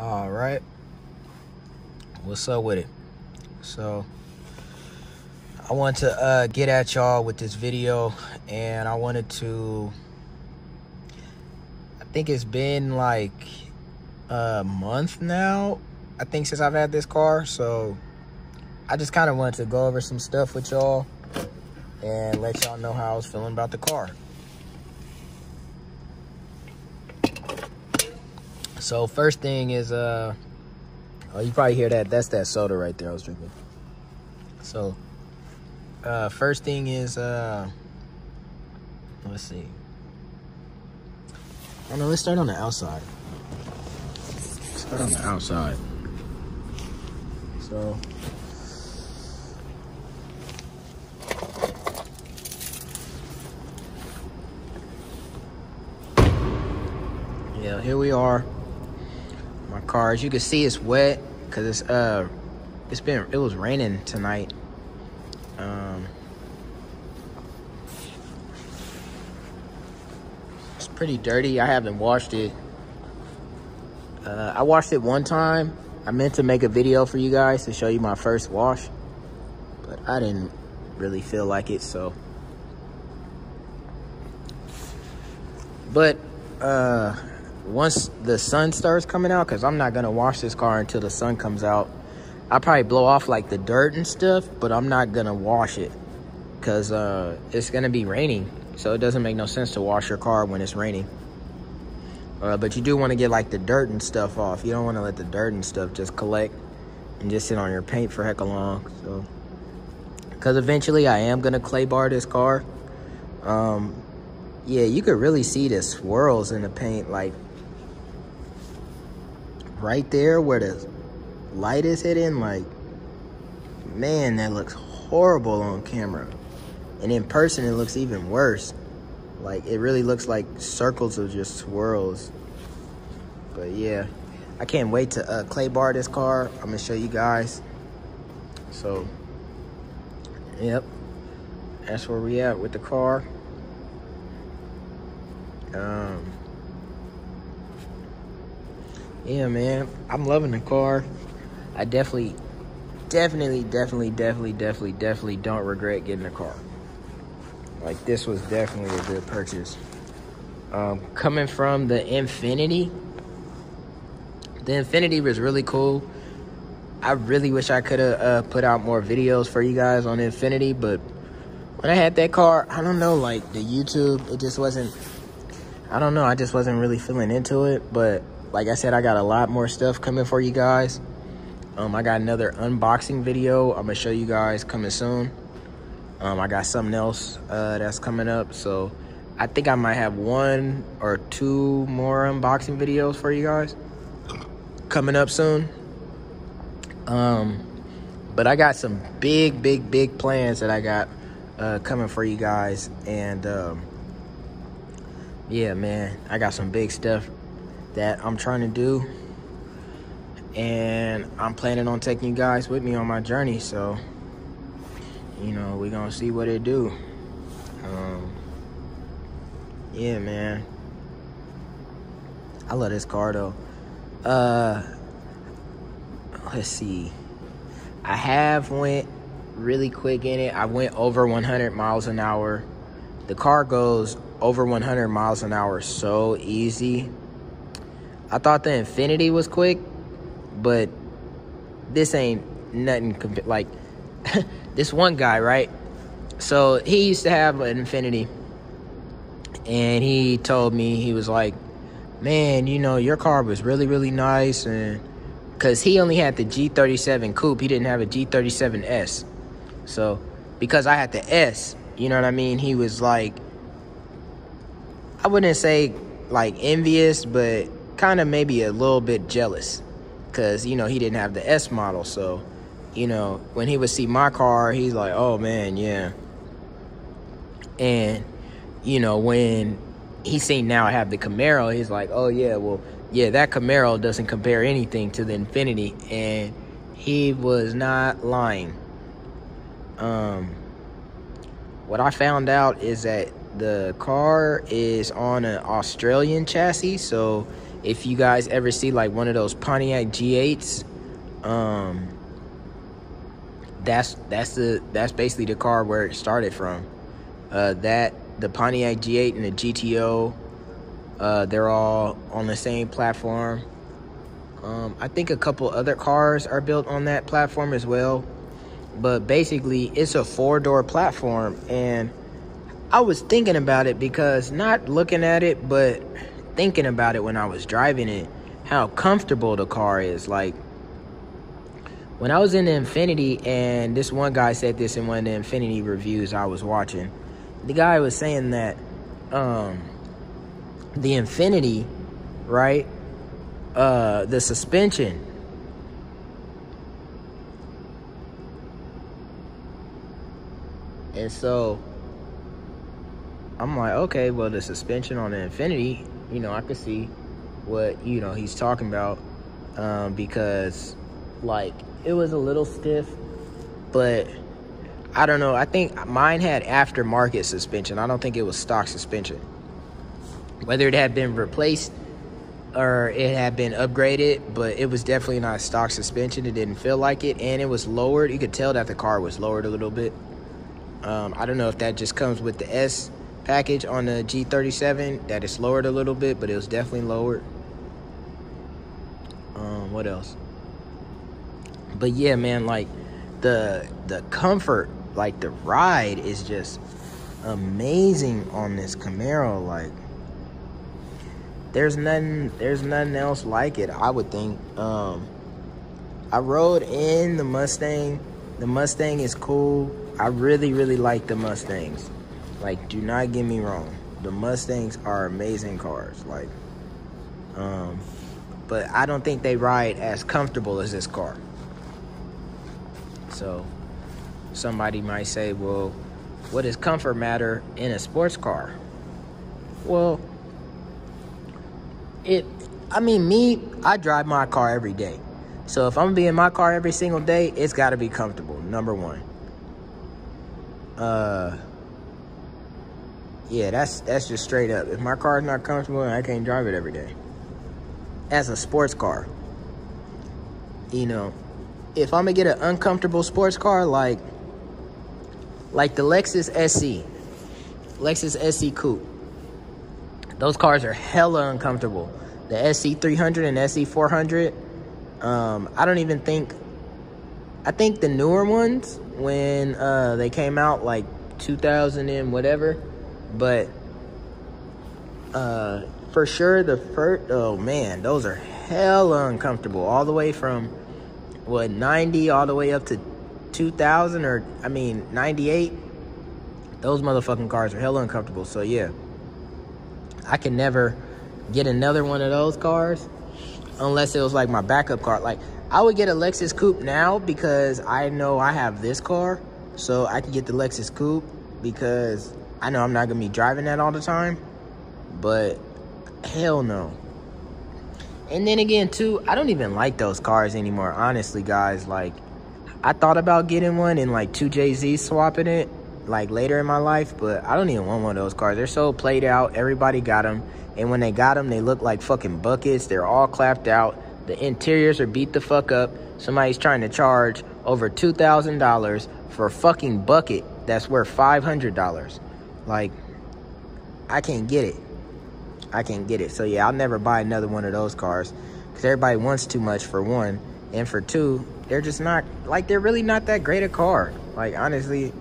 All right, what's up with it? So I want to get at y'all with this video, and I think it's been like a month now, I think, since I've had this car. So I just kind of wanted to go over some stuff with y'all and let y'all know how I was feeling about the car. So first thing is, oh, you probably hear that. That's that soda right there I was drinking. So first thing is, let's see. Oh no, let's start on the outside. Start on the outside. So yeah, here we are. My car, as you can see, it's wet because it was raining tonight. It's pretty dirty. I haven't washed it. I washed it one time. I meant to make a video for you guys to show you my first wash, but I didn't really feel like it, so. But once the sun starts coming out, because I'm not gonna wash this car until the sun comes out, I'll probably blow off like the dirt and stuff, but I'm not gonna wash it because it's gonna be raining, so it doesn't make no sense to wash your car when it's raining. But you do want to get like the dirt and stuff off. You don't want to let the dirt and stuff just collect and just sit on your paint for heck long. So, because eventually I am gonna clay bar this car. Yeah, you could really see the swirls in the paint, like right there where the light is hitting. Like, man, that looks horrible on camera, and in person it looks even worse. Like, it really looks like circles of just swirls. But yeah, I can't wait to clay bar this car. I'm gonna show you guys. So yep, that's where we at with the car. Yeah, man, I'm loving the car. I definitely don't regret getting the car. Like, this was definitely a good purchase. Coming from the Infiniti was really cool. I really wish I could have put out more videos for you guys on the Infiniti, but when I had that car, I don't know, like the YouTube, it just wasn't, I don't know, I just wasn't really feeling into it. But like I said, I got a lot more stuff coming for you guys. I got another unboxing video I'm gonna show you guys coming soon. I got something else that's coming up, so I think I might have 1 or 2 more unboxing videos for you guys coming up soon. But I got some big plans that I got coming for you guys, and yeah, man, I got some big stuff that I'm trying to do, and I'm planning on taking you guys with me on my journey. So, you know, we're gonna see what it do. Yeah, man, I love this car though. Let's see, I have went really quick in it. I went over 100 miles an hour. The car goes over 100 miles an hour so easy. I thought the Infiniti was quick, but this ain't nothing like this one guy, right? So he used to have an Infiniti, and he told me, he was like, man, you know, your car was really nice. And because he only had the G37 coupe, he didn't have a G37S. So because I had the S, you know what I mean, he was like, I wouldn't say like envious, but kind of maybe a little bit jealous, because, you know, he didn't have the S model. So, you know, when he would see my car, he's like, oh man, yeah. And, you know, when he seen now I have the Camaro, he's like, oh yeah, well, yeah, that Camaro doesn't compare anything to the Infiniti. And he was not lying. What I found out is that the car is on an Australian chassis, so if you guys ever see like one of those Pontiac G8s, that's basically the car where it started from. The Pontiac G8 and the GTO, they're all on the same platform. I think a couple other cars are built on that platform as well, but basically it's a 4-door platform. And I was thinking about it, because not looking at it, but thinking about it when I was driving it, how comfortable the car is. Like, when I was in the Infiniti, and this one guy said this in one of the Infiniti reviews I was watching, the guy was saying that the Infiniti, right, the suspension, and so I'm like, okay, well, the suspension on the Infiniti, I could see what, he's talking about, because, like, it was a little stiff, but I don't know. I think mine had aftermarket suspension. I don't think it was stock suspension. Whether it had been replaced or it had been upgraded, but it was definitely not stock suspension. It didn't feel like it, and it was lowered. You could tell that the car was lowered a little bit. I don't know if that just comes with the S package on the G37, that it's lowered a little bit, but it was definitely lowered. What else? But yeah, man, like the comfort, like the ride is just amazing on this Camaro. Like, there's nothing else like it, I would think. I rode in the Mustang. The Mustang is cool. I really, really like the Mustangs. Like, do not get me wrong. The Mustangs are amazing cars. Like, but I don't think they ride as comfortable as this car. So somebody might say, well, what does comfort matter in a sports car? Well, I drive my car every day. So if I'm gonna be in my car every single day, it's gotta be comfortable, number one. Yeah, that's just straight up. If my car's not comfortable, I can't drive it every day. As a sports car, if I'm gonna get an uncomfortable sports car, like the Lexus SC Coupe, those cars are hella uncomfortable. The SC300 and SC400, I think the newer ones, when they came out, like 2000 and whatever, but for sure the first, oh man, those are hella uncomfortable, all the way from 90 all the way up to 2000, or 98. Those motherfucking cars are hella uncomfortable. So yeah, I can never get another one of those cars unless it was like my backup car. Like, I would get a Lexus Coupe now because I know I have this car, so I can get the Lexus Coupe because I know I'm not gonna be driving that all the time. But hell no. And then again too, I don't even like those cars anymore, honestly, guys. Like, I thought about getting one and like 2JZ swapping it like later in my life, but I don't even want one of those cars. They're so played out. Everybody got them, and when they got them, they look like fucking buckets. They're all clapped out. The interiors are beat the fuck up. Somebody's trying to charge over $2,000 for a fucking bucket that's worth $500. Like, I can't get it. So yeah, I'll never buy another one of those cars because everybody wants too much, for one, and for two, they're just not, like, they're really not that great a car. Like, honestly,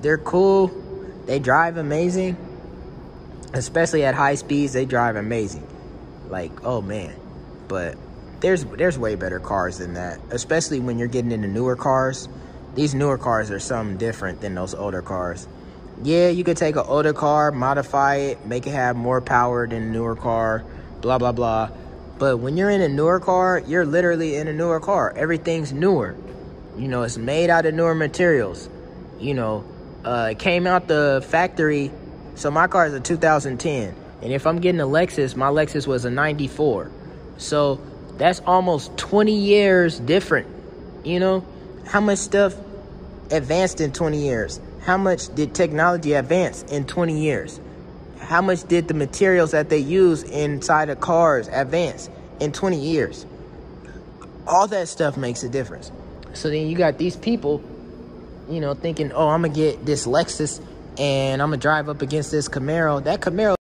they're cool. They drive amazing, especially at high speeds. They drive amazing. Like, oh man. But there's way better cars than that, especially when you're getting into newer cars. These newer cars are something different than those older cars. Yeah, you could take an older car, modify it, make it have more power than a newer car, blah, blah, blah. But when you're in a newer car, you're literally in a newer car. Everything's newer. It's made out of newer materials. It came out the factory. So my car is a 2010. And if I'm getting a Lexus, my Lexus was a 94. So that's almost 20 years different. How much stuff advanced in 20 years? How much did technology advance in 20 years? How much did the materials that they use inside of cars advance in 20 years? All that stuff makes a difference. So then you got these people, you know, thinking, oh, I'm going to get this Lexus and I'm going to drive up against this Camaro. That Camaro